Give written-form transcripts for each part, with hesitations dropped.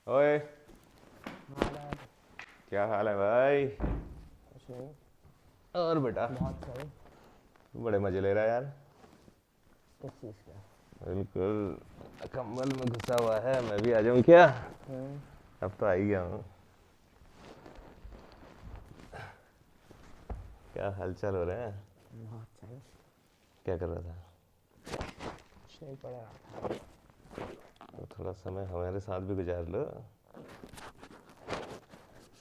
ओए, हाँ यार। क्या हाल है भाई? कुछ नहीं। और बेटा, बहुत सही। बड़े मजे ले रहा है यार। किस चीज़ का? बिल्कुल कंबल में घुसा हुआ है। मैं भी आ जाऊं क्या? हम्म। अब तो आ ही गया हूँ। क्या हालचाल हो रहे हैं? बहुत सही। क्या कर रहा था? कुछ नहीं, पढ़ रहा था। तो थोड़ा समय हमारे साथ भी गुजार लो।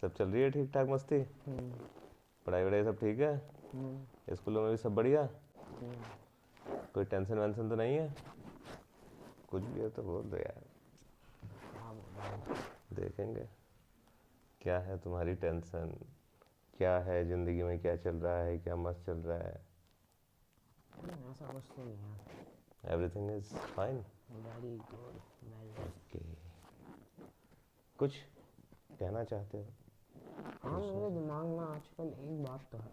सब चल रही है ठीक ठाक मस्ती? हम्म। पढ़ाई वढ़ाई सब ठीक है? हम्म। स्कूलों में भी सब बढ़िया? हम्म। कोई टेंशन वेंशन तो नहीं है? कुछ भी है तो बोल दो यार, क्या बोल रहा हूँ? देखेंगे। क्या है तुम्हारी टेंशन? क्या है ज़िंदगी में, क्या चल रहा है, क्या मस्त चल रहा है? ऐसा कुछ तो नहीं है। Everything is fine. Very good. Very. Okay, कुछ कहना चाहते हो? हाँ, पूछना मेरे चाहते दिमाग में आजकल एक बात तो है।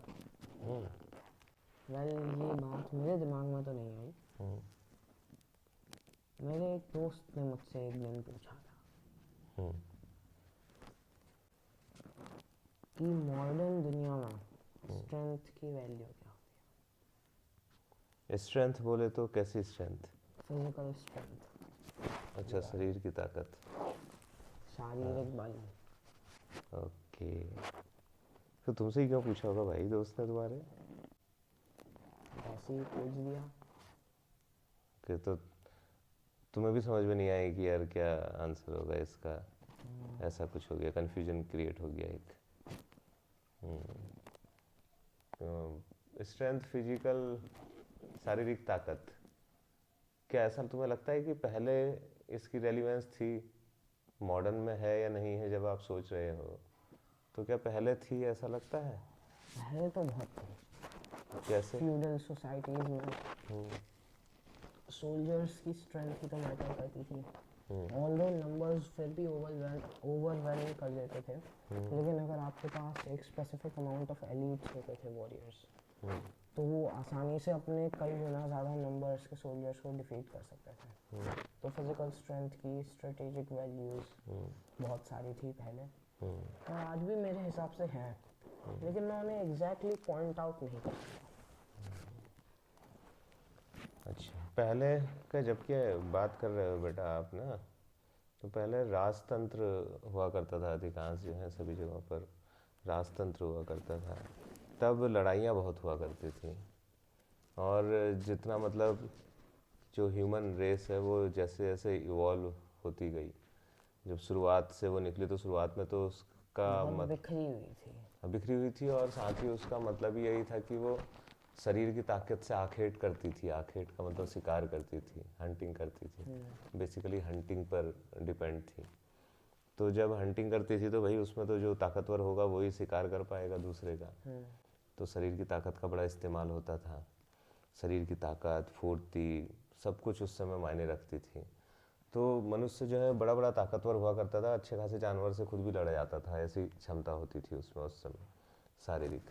हो? ये बात मेरे दिमाग में तो नहीं आई। हम्म, मेरे एक दोस्त ने मुझसे एक दिन पूछा था हम्म। कि मॉडर्न दुनिया में स्ट्रेंथ की वैल्यू क्या? स्ट्रेंथ बोले तो कैसी स्ट्रेंथ? Physical strength. अच्छा, शरीर की ताकत। हाँ, शारीरिक बल। ओके। तो तुमसे ही क्यों पूछा होगा भाई, दोस्त ने तुम्हारे? ऐसे ही पूछ दिया। कि तो तुम्हें भी समझ में नहीं आई कि यार क्या आंसर होगा इसका? ऐसा कुछ हो गया, कन्फ्यूजन क्रिएट हो गया एक। स्ट्रेंथ, फिजिकल, शारीरिक ताकत। क्या ऐसा तुम्हें लगता है कि पहले इसकी रेलिवेंस थी, मॉडर्न में है या नहीं है? जब आप सोच रहे हो तो क्या पहले थी, ऐसा लगता है? पहले तो बहुत थे। कैसे? फ्यूडल सोसाइटीज़ में हम्म, सोल्जर्स की स्ट्रेंथ ही तो मैटर करती थी। हम्म, ऑल्दो नंबर्स फिर भी ओवरवेलमिंग कर देते थे, हम्म, लेकिन अगर आपके पास एक स्पेसिफिक अमाउंट ऑफ एलिट्स होते थे, वॉरियर्स, हम्म, तो वो आसानी से अपने कई गुना ज़्यादा नंबर्स के सोल्जर्स को डिफीट कर सकते थे। हम्म, तो फिजिकल स्ट्रेंथ की स्ट्रेटेजिक वैल्यूज़ हम्म, बहुत सारी थी पहले, हम्म, और आज भी मेरे हिसाब से हैं, लेकिन मैं उन्हें एग्जैक्टली पॉइंट आउट नहीं कर सकता। अच्छा, पहले का जब क्या बात कर रहे हो बेटा आप ना, तो पहले राजतंत्र हुआ करता था। अधिकांश जो है सभी जगहों पर राजतंत्र हुआ करता था। तब लड़ाइयाँ बहुत हुआ करती थी। और जितना मतलब जो ह्यूमन रेस है वो जैसे जैसे इवॉल्व होती गई, जब शुरुआत से वो निकली तो शुरुआत में तो उसका बहुत मत बिखरी हुई थी। बिखरी हुई थी। और साथ ही उसका मतलब ही यही था कि वो शरीर की ताकत से आखेट करती थी। आखेट का मतलब शिकार करती थी, हंटिंग करती थी। बेसिकली हंटिंग पर डिपेंड थी। तो जब हंटिंग करती थी तो भाई उसमें तो जो ताकतवर होगा वही शिकार कर पाएगा दूसरे का। तो शरीर की ताकत का बड़ा इस्तेमाल होता था। शरीर की ताकत, फुर्ती, सब कुछ उस समय मायने रखती थी। तो मनुष्य जो है बड़ा बड़ा ताकतवर हुआ करता था, अच्छे खासे जानवर से खुद भी लड़ जाता था, ऐसी क्षमता होती थी उसमें उस समय शारीरिक।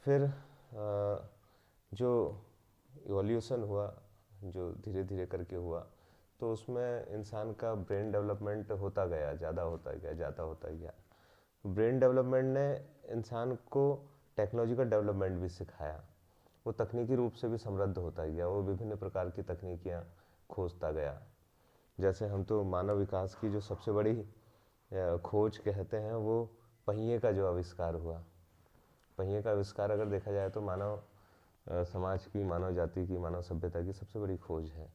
फिर जो इवोल्यूशन हुआ, जो धीरे धीरे करके हुआ, तो उसमें इंसान का ब्रेन डेवलपमेंट होता गया, ज़्यादा होता गया, ज़्यादा होता गया। ब्रेन डेवलपमेंट ने इंसान को टेक्नोलॉजी का डेवलपमेंट भी सिखाया। वो तकनीकी रूप से भी समृद्ध होता गया, वो विभिन्न प्रकार की तकनीकियाँ खोजता गया। जैसे हम तो मानव विकास की जो सबसे बड़ी खोज कहते हैं वो पहिए का जो आविष्कार हुआ। पहिए का आविष्कार अगर देखा जाए तो मानव समाज की, मानव जाति की, मानव सभ्यता की सबसे बड़ी खोज है।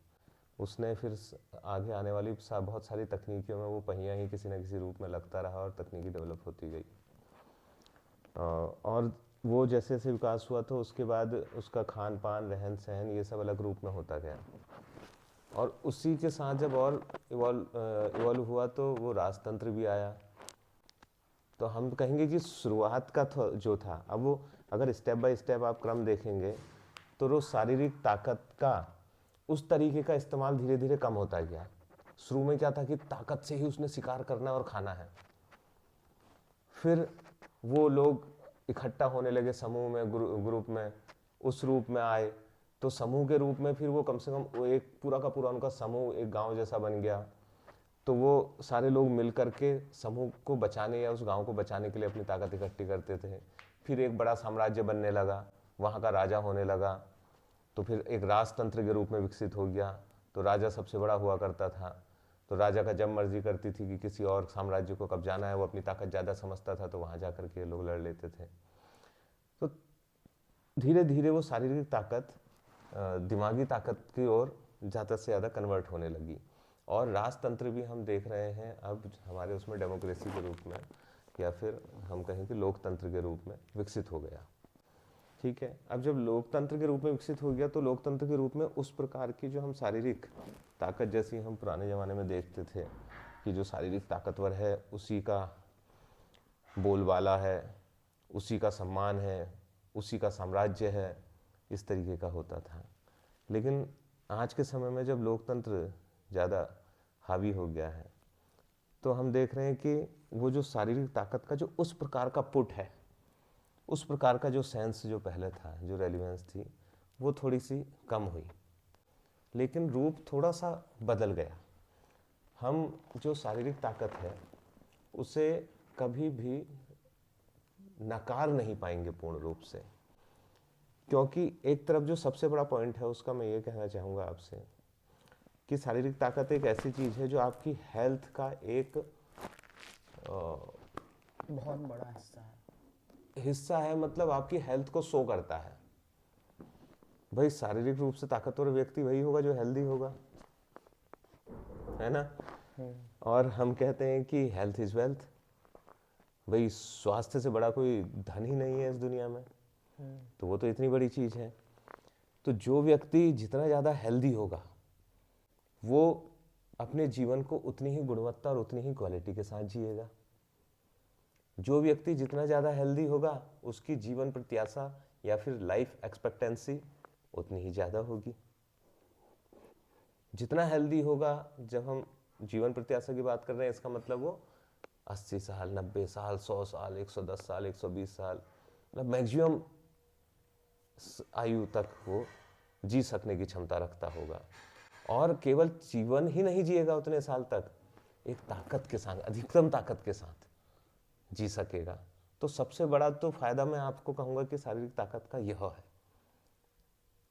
उसने फिर आगे आने वाली बहुत सारी तकनीकियों में वो पहिया ही किसी न किसी रूप में लगता रहा और तकनीकी डेवलप होती गई। और वो जैसे जैसे विकास हुआ तो उसके बाद उसका खान पान, रहन सहन, ये सब अलग रूप में होता गया। और उसी के साथ जब और इवॉल्व हुआ तो वो राजतंत्र भी आया। तो हम कहेंगे कि शुरुआत का जो था, अब वो अगर स्टेप बाय स्टेप आप क्रम देखेंगे तो वो शारीरिक ताकत का उस तरीके का इस्तेमाल धीरे धीरे कम होता गया। शुरू में क्या था कि ताकत से ही उसने शिकार करना और खाना है। फिर वो लोग इकट्ठा होने लगे समूह में, ग्रुप में, उस रूप में आए। तो समूह के रूप में फिर वो कम से कम वो एक पूरा का पूरा उनका समूह एक गांव जैसा बन गया। तो वो सारे लोग मिल करके समूह को बचाने या उस गांव को बचाने के लिए अपनी ताकत इकट्ठी करते थे। फिर एक बड़ा साम्राज्य बनने लगा, वहाँ का राजा होने लगा, तो फिर एक राजतंत्र के रूप में विकसित हो गया। तो राजा सबसे बड़ा हुआ करता था, तो राजा का जब मर्जी करती थी कि किसी और साम्राज्य को कब्जाना है, वो अपनी ताकत ज़्यादा समझता था, तो वहाँ जा कर के लोग लड़ लेते थे। तो धीरे धीरे वो शारीरिक ताकत दिमागी ताकत की ओर ज़्यादा से ज़्यादा कन्वर्ट होने लगी, और राजतंत्र भी हम देख रहे हैं अब हमारे उसमें डेमोक्रेसी के रूप में, या फिर हम कहें कि लोकतंत्र के रूप में विकसित हो गया। ठीक है, अब जब लोकतंत्र के रूप में विकसित हो गया, तो लोकतंत्र के रूप में उस प्रकार की जो हम शारीरिक ताकत, जैसी हम पुराने ज़माने में देखते थे कि जो शारीरिक ताकतवर है उसी का बोलबाला है, उसी का सम्मान है, उसी का साम्राज्य है, इस तरीके का होता था। लेकिन आज के समय में जब लोकतंत्र ज़्यादा हावी हो गया है, तो हम देख रहे हैं कि वो जो शारीरिक ताकत का जो उस प्रकार का पुट है, उस प्रकार का जो सेंस जो पहले था, जो रेलिवेंस थी, वो थोड़ी सी कम हुई, लेकिन रूप थोड़ा सा बदल गया। हम जो शारीरिक ताकत है उसे कभी भी नकार नहीं पाएंगे पूर्ण रूप से, क्योंकि एक तरफ जो सबसे बड़ा पॉइंट है उसका मैं ये कहना चाहूँगा आपसे कि शारीरिक ताकत एक ऐसी चीज़ है जो आपकी हेल्थ का एक बहुत बड़ा हिस्सा है। मतलब आपकी हेल्थ को शो करता है। भाई शारीरिक रूप से ताकतवर व्यक्ति वही होगा जो हेल्दी होगा, है ना। और हम कहते हैं कि हेल्थ इज वेल्थ। भाई स्वास्थ्य से बड़ा कोई धन ही नहीं है इस दुनिया में, तो वो तो इतनी बड़ी चीज़ है। तो जो व्यक्ति जितना ज़्यादा हेल्दी होगा वो अपने जीवन को उतनी ही गुणवत्ता और उतनी ही क्वालिटी के साथ जिएगा। जो व्यक्ति जितना ज़्यादा हेल्दी होगा उसकी जीवन प्रत्याशा या फिर लाइफ एक्सपेक्टेंसी उतनी ही ज़्यादा होगी। जितना हेल्दी होगा, जब हम जीवन प्रत्याशा की बात कर रहे हैं, इसका मतलब वो 80 साल, 90 साल, 100 साल, 110 साल, 120 साल, मतलब मैक्सिमम आयु तक वो जी सकने की क्षमता रखता होगा। और केवल जीवन ही नहीं जिएगा उतने साल तक, एक ताकत के साथ, अधिकतम ताकत के साथ जी सकेगा। तो सबसे बड़ा तो फायदा मैं आपको कहूँगा कि शारीरिक ताकत का यह है।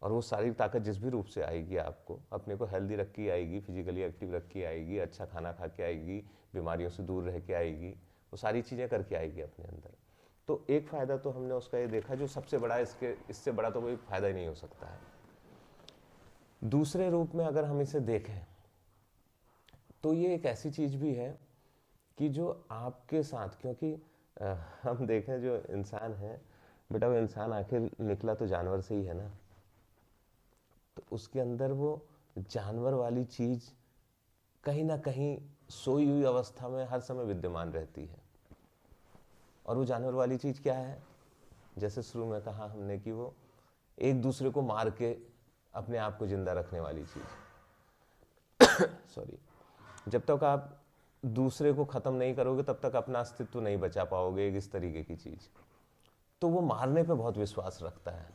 और वो शारीरिक ताकत जिस भी रूप से आएगी, आपको अपने को हेल्दी रख के आएगी, फिजिकली एक्टिव रख के आएगी, अच्छा खाना खा के आएगी, बीमारियों से दूर रह के आएगी, वो सारी चीज़ें करके आएगी अपने अंदर। तो एक फ़ायदा तो हमने उसका ये देखा जो सबसे बड़ा, इससे बड़ा तो कोई फ़ायदा ही नहीं हो सकता है। दूसरे रूप में अगर हम इसे देखें तो ये एक ऐसी चीज़ भी है कि जो आपके साथ, क्योंकि हम देखें जो इंसान है, बेटा वो इंसान आखिर निकला तो जानवर से ही है ना, तो उसके अंदर वो जानवर वाली चीज़ कहीं ना कहीं सोई हुई अवस्था में हर समय विद्यमान रहती है। और वो जानवर वाली चीज़ क्या है? जैसे शुरू में कहा हमने कि वो एक दूसरे को मार के अपने आप को जिंदा रखने वाली चीज़ सॉरी, जब तक आप दूसरे को ख़त्म नहीं करोगे तब तक अपना अस्तित्व नहीं बचा पाओगे, एक इस तरीके की चीज़। तो वो मारने पे बहुत विश्वास रखता है।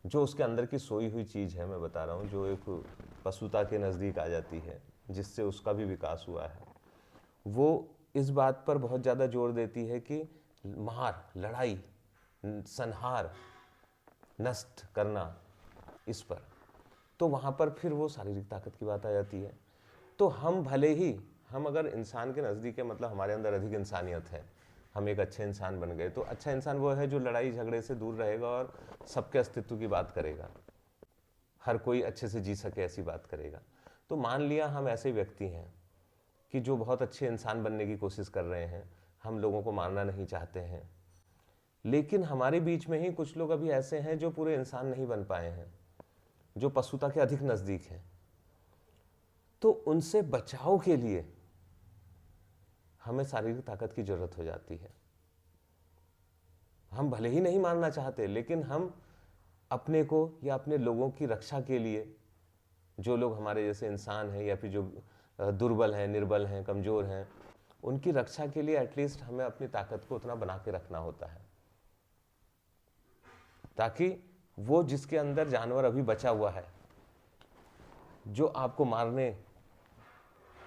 जो उसके अंदर की सोई हुई चीज़ है, मैं बता रहा हूँ, जो एक पशुता के नज़दीक आ जाती है, जिससे उसका भी विकास हुआ है, वो इस बात पर बहुत ज़्यादा जोर देती है कि मार, लड़ाई, संहार, नष्ट करना, इस पर। तो वहाँ पर फिर वो शारीरिक ताकत की बात आ जाती है। तो हम भले ही, हम अगर इंसान के नज़दीक है, मतलब हमारे अंदर अधिक इंसानियत है, हम एक अच्छे इंसान बन गए, तो अच्छा इंसान वो है जो लड़ाई झगड़े से दूर रहेगा और सबके अस्तित्व की बात करेगा, हर कोई अच्छे से जी सके ऐसी बात करेगा। तो मान लिया हम ऐसे व्यक्ति हैं कि जो बहुत अच्छे इंसान बनने की कोशिश कर रहे हैं, हम लोगों को मारना नहीं चाहते हैं, लेकिन हमारे बीच में ही कुछ लोग अभी ऐसे हैं जो पूरे इंसान नहीं बन पाए हैं, जो पशुता के अधिक नज़दीक हैं। तो उनसे बचाव के लिए हमें शारीरिक ताकत की जरूरत हो जाती है। हम भले ही नहीं मारना चाहते, लेकिन हम अपने को या अपने लोगों की रक्षा के लिए, जो लोग हमारे जैसे इंसान हैं या फिर जो दुर्बल हैं, निर्बल हैं, कमज़ोर हैं, उनकी रक्षा के लिए एटलीस्ट हमें अपनी ताकत को उतना बना के रखना होता है, ताकि वो जिसके अंदर जानवर अभी बचा हुआ है, जो आपको मारने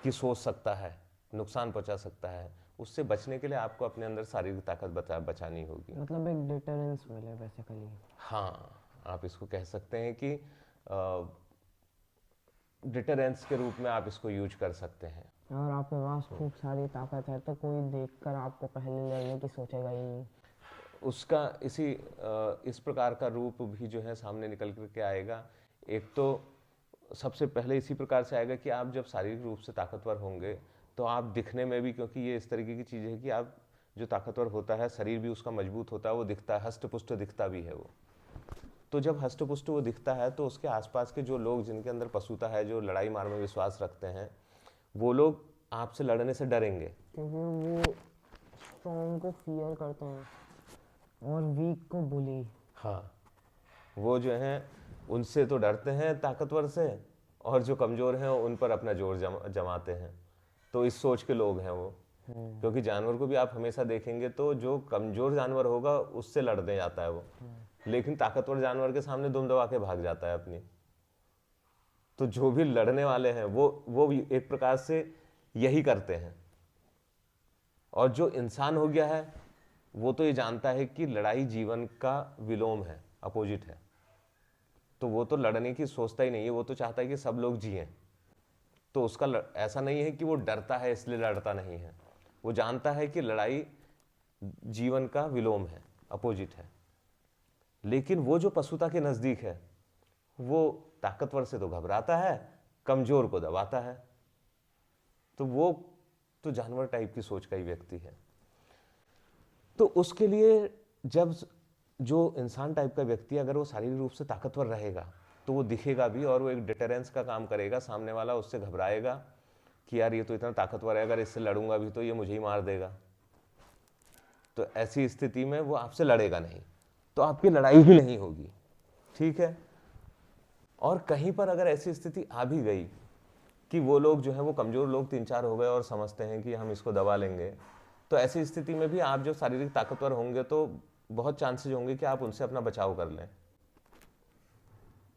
कि सोच सकता है, नुकसान पहुंचा सकता है, उससे बचने के लिए आपको अपने अंदर शारीरिक ताकत बचानी होगी। मतलब एक डिटरेंस मिले बेसिकली। हाँ, आप इसको कह सकते हैं कि डिटरेंस के रूप में आप इसको यूज कर सकते हैं। अगर आपके पास खूब सारी ताकत है तो कोई देखकर आपको पहले लड़ने की सोचेगा ही नहीं। उसका इस प्रकार का रूप भी जो है सामने निकल करके आएगा। एक तो सबसे पहले इसी प्रकार से आएगा कि आप जब शारीरिक रूप से ताकतवर होंगे तो आप दिखने में भी, क्योंकि ये इस तरीके की चीज़ है कि आप जो ताकतवर होता है शरीर भी उसका मजबूत होता है, वो दिखता है, हष्ट पुष्ट दिखता भी है वो। तो जब हष्ट पुष्ट वो दिखता है तो उसके आसपास के जो लोग जिनके अंदर पशुता है, जो लड़ाई मार में विश्वास रखते हैं, वो लोग आपसे लड़ने से डरेंगे, क्योंकि वो स्ट्रॉन्ग को फियर करते हैं और वीक को बुली। हाँ, वो जो हैं उनसे तो डरते हैं ताकतवर से, और जो कमज़ोर हैं उन पर अपना जोर जमाते हैं। तो इस सोच के लोग हैं वो। क्योंकि जानवर को भी आप हमेशा देखेंगे तो जो कमज़ोर जानवर होगा उससे लड़ने जाता है वो, लेकिन ताकतवर जानवर के सामने दुम दबा के भाग जाता है अपनी। तो जो भी लड़ने वाले हैं वो भी एक प्रकार से यही करते हैं। और जो इंसान हो गया है वो तो ये जानता है कि लड़ाई जीवन का विलोम है, अपोजिट है। तो वो तो लड़ने की सोचता ही नहीं है, वो तो चाहता है कि सब लोग जिएं। तो उसका ऐसा नहीं है कि वो डरता है इसलिए लड़ता नहीं है, वो जानता है कि लड़ाई जीवन का विलोम है, अपोजिट है। लेकिन वो जो पशुता के नजदीक है वो ताकतवर से तो घबराता है, कमजोर को दबाता है। तो वो तो जानवर टाइप की सोच का ही व्यक्ति है। तो उसके लिए जब जो इंसान टाइप का व्यक्ति अगर वो शारीरिक रूप से ताकतवर रहेगा तो वो दिखेगा भी, और वो एक डिटरेंस का काम करेगा। सामने वाला उससे घबराएगा कि यार ये तो इतना ताकतवर है, अगर इससे लड़ूंगा भी तो ये मुझे ही मार देगा। तो ऐसी स्थिति में वो आपसे लड़ेगा नहीं, तो आपकी लड़ाई ही नहीं होगी, ठीक है। और कहीं पर अगर ऐसी स्थिति आ भी गई कि वो लोग जो है वो कमजोर लोग 3-4 हो गए और समझते हैं कि हम इसको दबा लेंगे, तो ऐसी स्थिति में भी आप जो शारीरिक ताकतवर होंगे तो बहुत चांसेस होंगे कि आप उनसे अपना बचाव कर लें।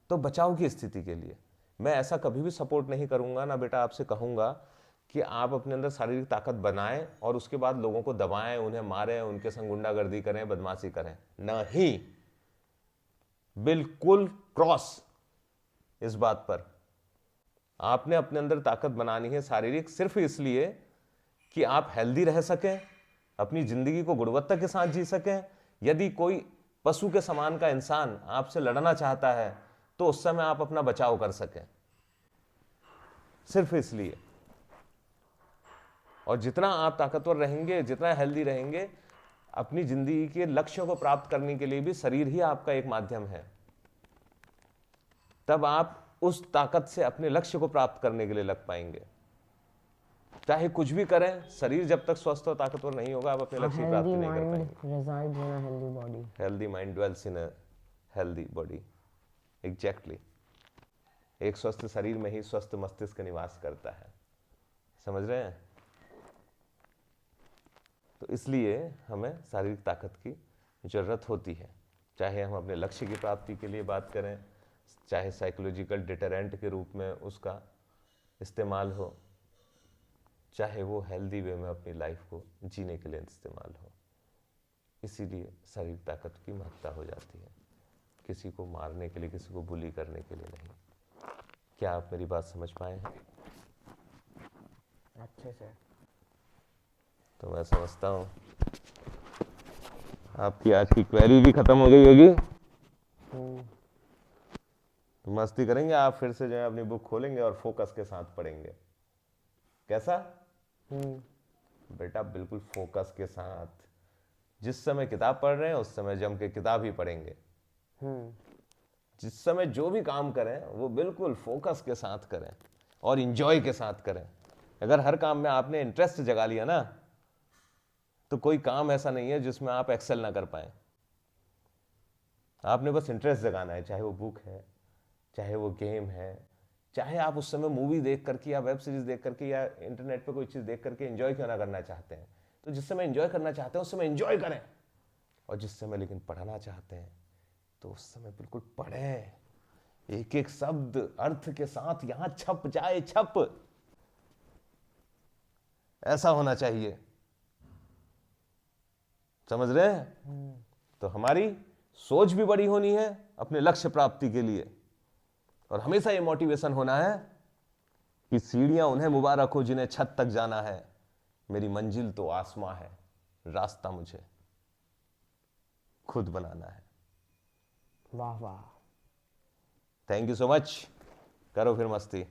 तो बचाव की स्थिति के लिए मैं ऐसा कभी भी सपोर्ट नहीं करूंगा, ना बेटा आपसे कहूंगा कि आप अपने अंदर शारीरिक ताकत बनाएं और उसके बाद लोगों को दबाएं, उन्हें मारें, उनके संग गुंडागर्दी करें, बदमाशी करें। नहीं, बिल्कुल क्रॉस इस बात पर। आपने अपने अंदर ताकत बनानी है शारीरिक सिर्फ इसलिए कि आप हेल्दी रह सकें, अपनी जिंदगी को गुणवत्ता के साथ जी सकें। यदि कोई पशु के समान का इंसान आपसे लड़ना चाहता है तो उस समय आप अपना बचाव कर सकें, सिर्फ इसलिए। और जितना आप ताकतवर रहेंगे, जितना हेल्दी रहेंगे, अपनी जिंदगी के लक्ष्यों को प्राप्त करने के लिए भी शरीर ही आपका एक माध्यम है। तब आप उस ताकत से अपने लक्ष्य को प्राप्त करने के लिए लग पाएंगे। चाहे कुछ भी करें, शरीर जब तक स्वस्थ और ताकतवर नहीं होगा आप अपने लक्ष्य की प्राप्ति नहीं कर पाएंगे। Healthy mind dwells in a healthy body. Exactly, एक स्वस्थ शरीर में ही स्वस्थ मस्तिष्क निवास करता है। समझ रहे हैं? तो इसलिए हमें शारीरिक ताकत की जरूरत होती है, चाहे हम अपने लक्ष्य की प्राप्ति के लिए बात करें, चाहे साइकोलॉजिकल डिटरेंट के रूप में उसका इस्तेमाल हो, चाहे वो हेल्दी वे में अपनी लाइफ को जीने के लिए इस्तेमाल हो। इसीलिए शारीरिक ताकत की महत्ता हो जाती है, किसी को मारने के लिए, किसी को बुली करने के लिए नहीं। क्या आप मेरी बात समझ पाए हैं? अच्छे से। तो मैं समझता हूँ आपकी आज की क्वेरी भी खत्म हो गई होगी। तो मस्ती करेंगे, आप फिर से जो है अपनी बुक खोलेंगे और फोकस के साथ पढ़ेंगे। कैसा? बेटा बिल्कुल फोकस के साथ। जिस समय किताब पढ़ रहे हैं उस समय जम के किताब ही पढ़ेंगे। जिस समय जो भी काम करें वो बिल्कुल फोकस के साथ करें और इंजॉय के साथ करें। अगर हर काम में आपने इंटरेस्ट जगा लिया ना, तो कोई काम ऐसा नहीं है जिसमें आप एक्सेल ना कर पाए। आपने बस इंटरेस्ट जगाना है, चाहे वो बुक है, चाहे वो गेम है, चाहे आप उस समय मूवी देख करके या वेब सीरीज देख करके या इंटरनेट पे कोई चीज देख करके एंजॉय क्यों ना करना चाहते हैं। तो जिस समय एंजॉय करना चाहते हैं उस समय एंजॉय करें, और जिस समय लेकिन पढ़ना चाहते हैं तो उस समय बिल्कुल पढ़ें। एक एक शब्द अर्थ के साथ यहां छप जाए, छप। ऐसा होना चाहिए, समझ रहे हैं? तो हमारी सोच भी बड़ी होनी है अपने लक्ष्य प्राप्ति के लिए, और हमेशा ये मोटिवेशन होना है कि सीढ़ियां उन्हें मुबारक हो जिन्हें छत तक जाना है, मेरी मंजिल तो आसमां है, रास्ता मुझे खुद बनाना है। वाह वाह। थैंक यू सो मच, करो फिर मस्ती।